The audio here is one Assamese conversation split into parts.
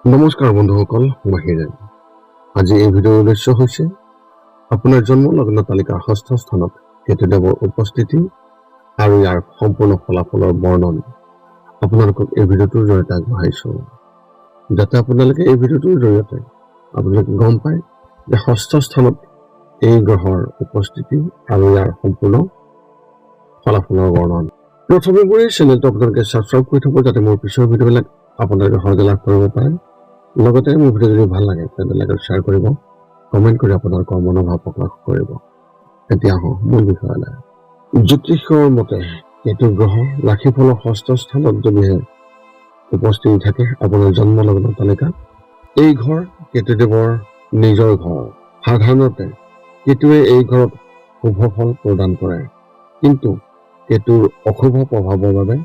নমস্কাৰ বন্ধুসকল, মই হিৰেণ। আজি এই ভিডিঅ'ৰ উদ্দেশ্য হৈছে আপোনাৰ জন্ম লগ্ন তালিকাৰ ষষ্ঠ স্থানত কেতুদেৱৰ উপস্থিতি আৰু ইয়াৰ সম্পূৰ্ণ ফলাফলৰ বৰ্ণন আপোনালোকক এই ভিডিঅ'টোৰ জৰিয়তে আগবঢ়াইছো, যাতে আপোনালোকে এই ভিডিঅ'টোৰ জৰিয়তে আপোনালোকে গম পায় যে ষষ্ঠ স্থানত এই গ্ৰহৰ উপস্থিতি আৰু ইয়াৰ সম্পূৰ্ণ ফলাফলৰ বৰ্ণন। প্ৰথমে মোৰ এই চেনেলটো আপোনালোকে ছাবস্ক্ৰাইব কৰি থব, যাতে মোৰ পিছৰ ভিডিঅ'বিলাক আপোনালোকে সহজে লাভ কৰিব পাৰে। লগতে মোৰ ভিডিঅ' যদি ভাল লাগে তেন্তে লাইক আৰু শ্বেয়াৰ কৰিব, কমেণ্ট কৰি আপোনালোকৰ মনোভাৱ প্ৰকাশ কৰিব। এতিয়া আহোঁ মূল বিষয়লৈ। জ্যোতিষৰ মতে কেতু গ্ৰহ ৰাশিফলৰ ষষ্ঠ স্থানত যদিহে উপস্থিতি থাকে আপোনাৰ জন্ম লগ্ন তালিকাত, এই ঘৰ কেতুদেৱৰ নিজৰ ঘৰ। সাধাৰণতে কেতুৱে এই ঘৰত শুভ ফল প্ৰদান কৰে, কিন্তু কেতুৰ অশুভ প্ৰভাৱৰ বাবে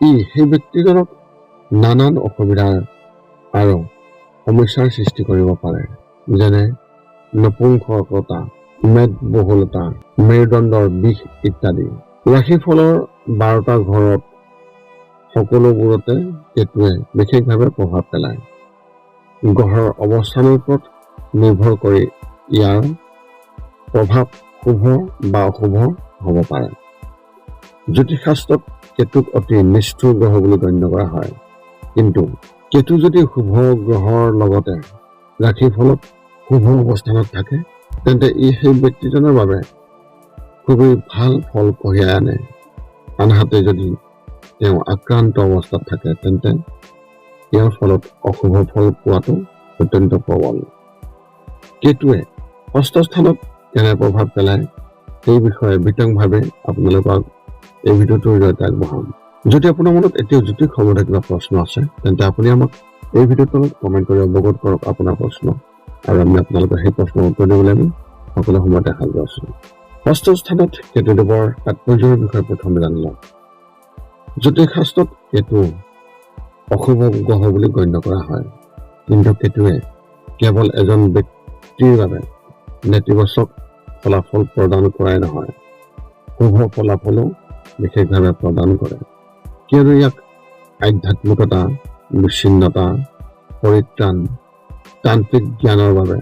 ই সেই ব্যক্তিজনক নানান অসুবিধাৰ আৰু সমস্যাৰ সৃষ্টি কৰিব পাৰে, যেনে নপুংসকতা, মেদবহুলতা, মেৰুদণ্ডৰ বিষ ইত্যাদি। ৰাশিফলৰ 12টা ঘৰত সকলোবোৰতে কেতুৱে বিশেষভাৱে প্ৰভাৱ পেলায়। গ্ৰহৰ অৱস্থানৰ ওপৰত নিৰ্ভৰ কৰি ইয়াৰ প্ৰভাৱ শুভ বা অশুভ হ'ব পাৰে। জ্যোতিষশাস্ত্ৰত কেতুক অতি নিষ্ঠুৰ গ্ৰহ বুলি গণ্য কৰা হয়, কিন্তু কেতু যদি শুভ গ্ৰহৰ লগতে ৰাশিফলত শুভ অৱস্থানত থাকে তেন্তে ই সেই ব্যক্তিজনৰ বাবে খুবেই ভাল ফল কঢ়িয়াই আনে। আনহাতে যদি তেওঁ আক্ৰান্ত অৱস্থাত থাকে তেন্তে ইয়াৰ ফলত অশুভ ফল পোৱাটো অত্যন্ত প্ৰবল। কেতুৱে ষষ্ঠ স্থানত কেনে প্ৰভাৱ পেলায় সেই বিষয়ে বিতংভাৱে আপোনালোকক এই ভিডিঅ'টোৰ জৰিয়তে আগবঢ়াম। যদি আপোনাৰ মনত এতিয়াও জ্যোতিষ সম্বন্ধে কিবা প্ৰশ্ন আছে তেন্তে আপুনি আমাক এই ভিডিঅ'ৰ তলত কমেণ্ট কৰি অৱগত কৰক আপোনাৰ প্ৰশ্ন, আৰু আমি আপোনালোকৰ সেই প্ৰশ্নৰ উত্তৰ দিবলৈ আমি সকলো সময়তে সাজু আছো। ষষ্ঠ স্থানত কেতুদেৱৰ তাৎপৰ্যৰ বিষয়ে প্ৰথমে জানি লওঁ। জ্যোতিষশাস্ত্ৰত কেতু অশুভ গ্ৰহ বুলি গণ্য কৰা হয়, কিন্তু কেতুৱে কেৱল এজন ব্যক্তিৰ বাবে নেতিবাচক ফলাফল প্ৰদান কৰাই নহয়, শুভ ফলাফলো বিশেষভাৱে প্ৰদান কৰে, কিয়নো ইয়াক আধ্যাত্মিকতা, বিচ্ছিন্নতা, পৰিত্ৰাণ, তান্ত্ৰিক জ্ঞানৰ বাবে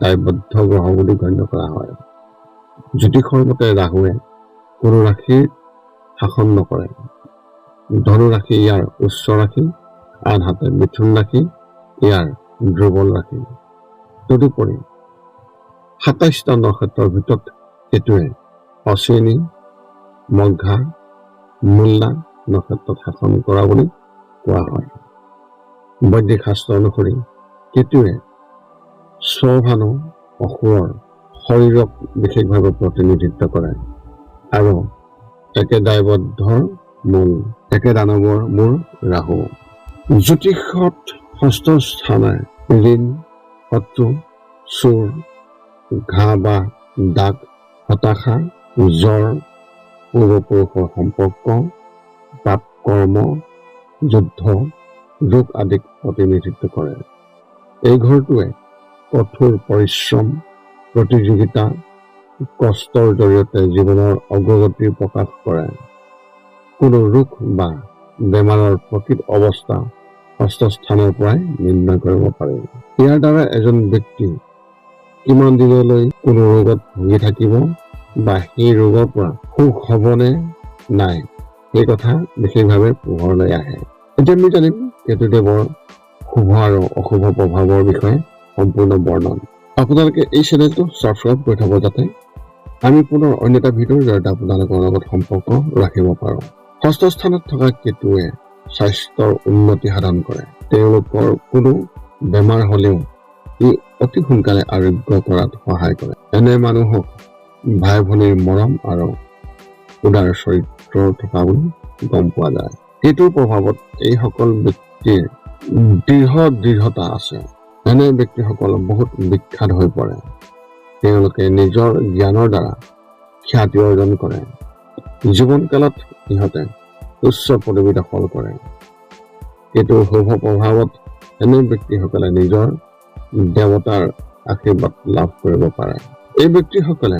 দায়বদ্ধ গ্ৰহ বুলি গণ্য কৰা হয়। জ্যোতিষৰ মতে ৰাহুৱে কোনো ৰাশিৰ শাসন নকৰে। ধনু ৰাশি ইয়াৰ উচ্চ ৰাশি, আনহাতে মিথুন ৰাশি ইয়াৰ দুৰ্বল ৰাশি। তদুপৰি ২৭টা নক্ষত্ৰৰ ভিতৰত কেতুৱে অশ্বিনী, মঘা, মূলা নক্ষত্ৰত শাসন কৰা বুলি কোৱা হয়। বৈদিক শাস্ত্ৰ অনুসৰি কেতুৱে স্বভানু অসুৰৰ শৰীৰক বিশেষভাৱে প্ৰতিনিধিত্ব কৰে, আৰু একে দানৱৰ মূল ৰাহু। জ্যোতিষত ষষ্ঠ স্থানে ঋণ, শত্ৰু, চোৰ, ঘাঁ বা দাগ, হতাশা, জ্বৰ, পূৰ্বপুৰুষৰ সম্পৰ্ক, পাপ কৰ্ম, যুদ্ধ, ৰোগ আদিক প্ৰতিনিধিত্ব কৰে। এই ঘৰটোৱে কঠোৰ পৰিশ্ৰম, প্ৰতিযোগিতা, কষ্টৰ জৰিয়তে জীৱনৰ অগ্ৰগতি প্ৰকাশ কৰে। কোনো ৰোগ বা বেমাৰৰ প্ৰকৃত অৱস্থা ষষ্ঠ স্থানৰ পৰাই নিৰ্ণয় কৰিব পাৰি। ইয়াৰ দ্বাৰা এজন ব্যক্তি কিমান দিনলৈ কোনো ৰোগত ভুগি থাকিব বা সেই ৰোগৰ পৰা সুখ হ'বনে নাই সেই কথা বিশেষভাৱে পোহৰলৈ আহে। এতিয়া আমি জানিম কেতুদেৱৰ শুভ আৰু অশুভ প্ৰভাৱৰ বিষয়ে সম্পূৰ্ণ বৰ্ণন। আপোনালোকে এই চেনেলটো ছাবস্ক্ৰাইব কৰি থব, যাতে আমি পুনৰ অন্য এটা ভিডিঅ'ৰ জৰিয়তে আপোনালোকৰ লগত সম্পৰ্ক ৰাখিব পাৰোঁ। ষষ্ঠ স্থানত থকা কেতুৱে স্বাস্থ্যৰ উন্নতি সাধন কৰে। তেওঁলোকৰ কোনো বেমাৰ হ'লেও ই অতি সোনকালে আৰোগ্য কৰাত সহায় কৰে। এনে মানুহক ভাই ভনীৰ মৰম আৰু উদাৰ চৰিত্ৰ থকা বুলি গম পোৱা যায়। কেতুৰ প্ৰভাৱত এইসকল ব্যক্তিৰ দৃঢ়তা আছে। এনে ব্যক্তিসকল বহুত বিখ্যাত হৈ পৰে। তেওঁলোকে নিজৰ জ্ঞানৰ দ্বাৰা খ্যাতি অৰ্জন কৰে। জীৱনকালত ইহঁতে উচ্চ পদবী দখল কৰে। কেতুৰ শুভ প্ৰভাৱত এনে ব্যক্তিসকলে নিজৰ দেৱতাৰ আশীৰ্বাদ লাভ কৰিব পাৰে। এই ব্যক্তিসকলে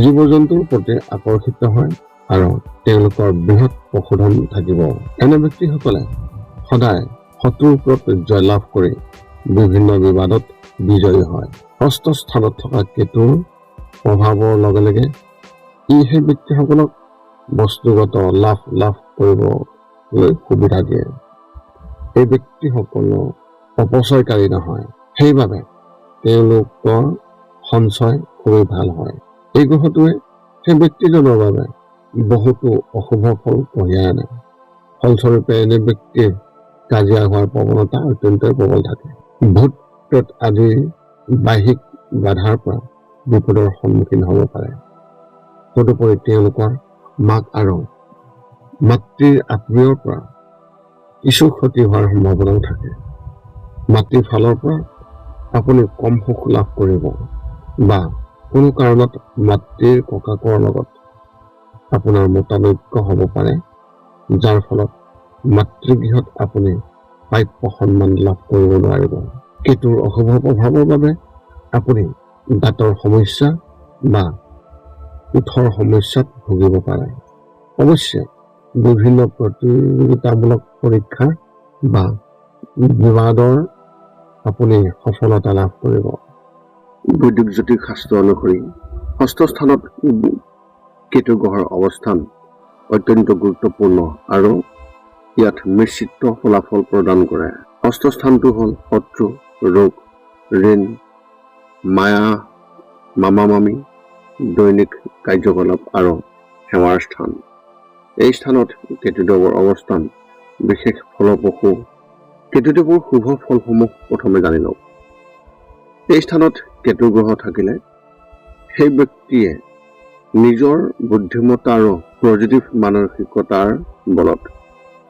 জীৱ জন্তুৰ প্ৰতি আকৰ্ষিত হয় আৰু তেওঁলোকৰ বৃহৎ পশুধন থাকিব। এনে ব্যক্তিসকলে সদায় শত্ৰুৰ ওপৰত জয়লাভ কৰি বিভিন্ন বিবাদত বিজয়ী হয়। ষষ্ঠ স্থানত থকা কেতুৰ প্ৰভাৱৰ লগে লগে সেই ব্যক্তিসকলক বস্তুগত লাভ কৰিবলৈ সুবিধা দিয়ে। এই ব্যক্তিসকলো অপচয়কাৰী নহয়, সেইবাবে তেওঁলোকৰ সঞ্চয় খুবেই ভাল হয়। এই গ্ৰহটোৱে সেই ব্যক্তিজনৰ বাবে বহুতো অশুভ ফল কঢ়িয়াই আনে। ফলস্বৰূপে এনে ব্যক্তিৰ কাজিয়া হোৱাৰ প্ৰৱণতা অত্যন্তই প্ৰবল থাকে। ভূত প্ৰেত আদিৰ বাহ্যিক বাধাৰ পৰা বিপদৰ সন্মুখীন হ'ব পাৰে। তদুপৰি তেওঁলোকৰ মাক আৰু মাতৃৰ আত্মীয়ৰ পৰা কিছু ক্ষতি হোৱাৰ সম্ভাৱনাও থাকে। মাতৃৰ ফালৰ পৰা আপুনি কম সুখ লাভ কৰিব বা কোনো কাৰণত মাতৃৰ ককাকৰ লগত আপোনাৰ মতানৈক্য হ'ব পাৰে, যাৰ ফলত মাতৃগৃহত আপুনি প্ৰাপ্য সন্মান লাভ কৰিব নোৱাৰিব। কেতুৰ অশুভ প্ৰভাৱৰ বাবে আপুনি দাঁতৰ সমস্যা বা ওঠৰ সমস্যাত ভুগিব পাৰে। অৱশ্যে বিভিন্ন প্ৰতিযোগিতামূলক পৰীক্ষা বা বিবাদৰ আপুনি সফলতা লাভ কৰিব। বৈদিক জ্যোতিষশাস্ত্ৰ অনুসৰি ষষ্ঠ স্থানত কেতু গ্ৰহৰ অৱস্থান অত্যন্ত গুৰুত্বপূৰ্ণ আৰু ইয়াত মিশ্ৰিত ফলাফল প্ৰদান কৰে। ষষ্ঠ স্থানটো হ'ল শত্ৰু, ৰোগ, ঋণ, মায়া, মামা-মামী, দৈনিক কাৰ্যকলাপ আৰু সেৱাৰ স্থান। এই স্থানত কেতুদেৱৰ অৱস্থান বিশেষ ফলপ্ৰসূ। কেতুদেৱৰ শুভ ফলসমূহ প্ৰথমে জানি লওক। এই স্থানত কেতু গ্ৰহ থাকিলে সেই ব্যক্তিয়ে নিজৰ বুদ্ধিমত্তা আৰু পজিটিভ মানসিকতাৰ বলত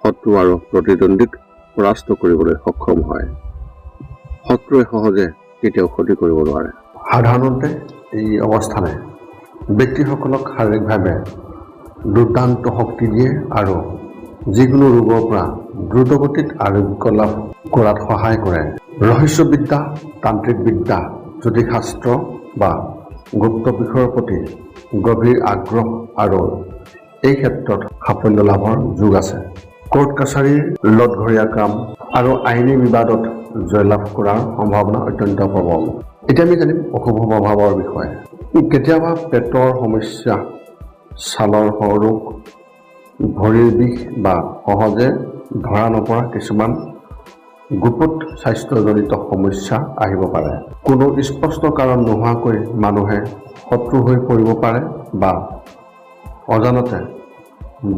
শত্ৰু আৰু প্ৰতিদ্বন্দ্বীক পৰাস্ত কৰিবলৈ সক্ষম হয়। শত্ৰুৱে সহজে কেতিয়াও ক্ষতি কৰিব নোৱাৰে। সাধাৰণতে এই অৱস্থানে ব্যক্তিসকলক শাৰীৰিকভাৱে দুৰ্দান্ত শক্তি দিয়ে আৰু যিকোনো ৰোগৰ পৰা দ্ৰুতগতিত আৰোগ্য লাভ কৰাত সহায় কৰে। ৰহস্যবিদ্যা, তান্ত্ৰিক বিদ্যা, জ্যোতিষশাস্ত্ৰ বা গুপ্ত বিষয়ৰ প্ৰতি গভীৰ আগ্ৰহ আৰু এই ক্ষেত্ৰত সাফল্য লাভৰ যোগ আছে। কোৰ্ট কাছাৰীৰ লতঘৰীয়া কাম আৰু আইনী বিবাদত জয়লাভ কৰাৰ সম্ভাৱনা অত্যন্ত প্ৰবল। এতিয়া আমি জানিম অশুভ প্ৰভাৱৰ বিষয়ে। কেতিয়াবা পেটৰ সমস্যা, ছালৰ ৰোগ, ভৰিৰ বিষ বা সহজে ধৰা নপৰা কিছুমান গুপুত স্বাস্থ্যজনিত সমস্যা আহিব পাৰে। কোনো স্পষ্ট কাৰণ নোহোৱাকৈ মানুহে শত্ৰু হৈ পৰিব পাৰে বা অজানতে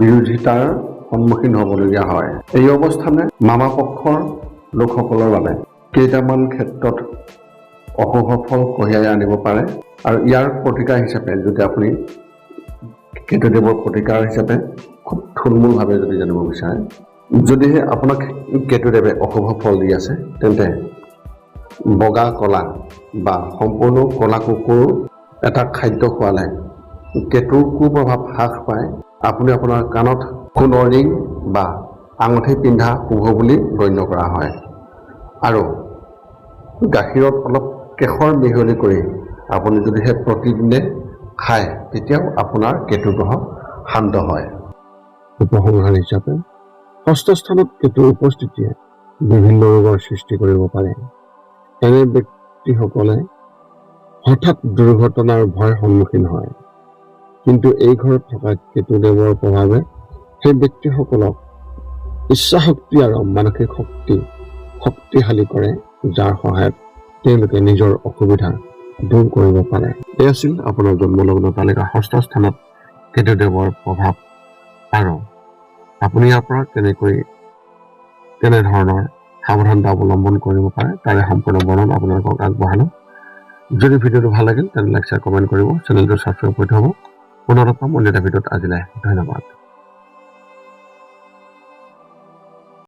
বিৰোধিতাৰ সন্মুখীন হ'বলগীয়া হয়। এই অৱস্থানে মামা পক্ষৰ লোকসকলৰ বাবে কেইটামান ক্ষেত্ৰত অশুভ ফল কঢ়িয়াই আনিব পাৰে আৰু ইয়াৰ প্ৰতিকাৰ হিচাপে যদি আপুনি কেতুদেৱৰ প্ৰতিকাৰ হিচাপে খুব থুলমূলভাৱে যদি জানিব বিচাৰে, যদিহে আপোনাক কেতুদেৱে অশুভ ফল দি আছে, তেন্তে বগা কলা বা সম্পূৰ্ণ কলা কুকুৰ এটা খাদ্য খোৱালে কেতুৰ কুপ্ৰভাৱ হ্ৰাস পায়। আপুনি আপোনাৰ কাণত সোণৰ ৰিং বা আঙুঠি পিন্ধা শুভ বুলি গণ্য কৰা হয় আৰু গাখীৰত অলপ কেশৰ মিহলি কৰি আপুনি যদিহে প্ৰতিদিনে খায়, তেতিয়াও আপোনাৰ কেতু গ্ৰহ শান্ত হয়। উপসংহাৰ হিচাপে ষষ্ঠ স্থানত কেতুৰ উপস্থিতিয়ে বিভিন্ন ৰোগৰ সৃষ্টি কৰিব পাৰে। এনে ব্যক্তিসকলে হঠাৎ দুৰ্ঘটনাৰ ভয়ৰ সন্মুখীন হয়। কিন্তু এই ঘৰত থকা কেতুদেৱৰ প্ৰভাৱে সেই ব্যক্তিসকলক ইচ্ছাশক্তি আৰু মানসিক শক্তিশালী কৰে, যাৰ সহায়ত তেওঁলোকে নিজৰ অসুবিধা দূৰ কৰিব পাৰে। এই আছিল আপোনাৰ জন্মলগ্ন তালিকাৰ ষষ্ঠ স্থানত কেতুদেৱৰ প্ৰভাৱ আৰু আপুনি ইয়াৰ পৰা কেনেধৰণৰ সাৱধানতা অৱলম্বন কৰিব পাৰে তাৰে সম্পূৰ্ণ বৰ্ণনা আপোনালোকক আগবঢ়ালোঁ। যদি ভিডিঅ'টো ভাল লাগিল তেন্তে লাইক, শ্বেয়াৰ, কমেণ্ট কৰিব, চেনেলটো ছাবস্ক্ৰাইব কৰি থ'ব। পুনৰ লগ পাম অন্য এটা ভিডিঅ'ত। আজিলৈ ধন্যবাদ।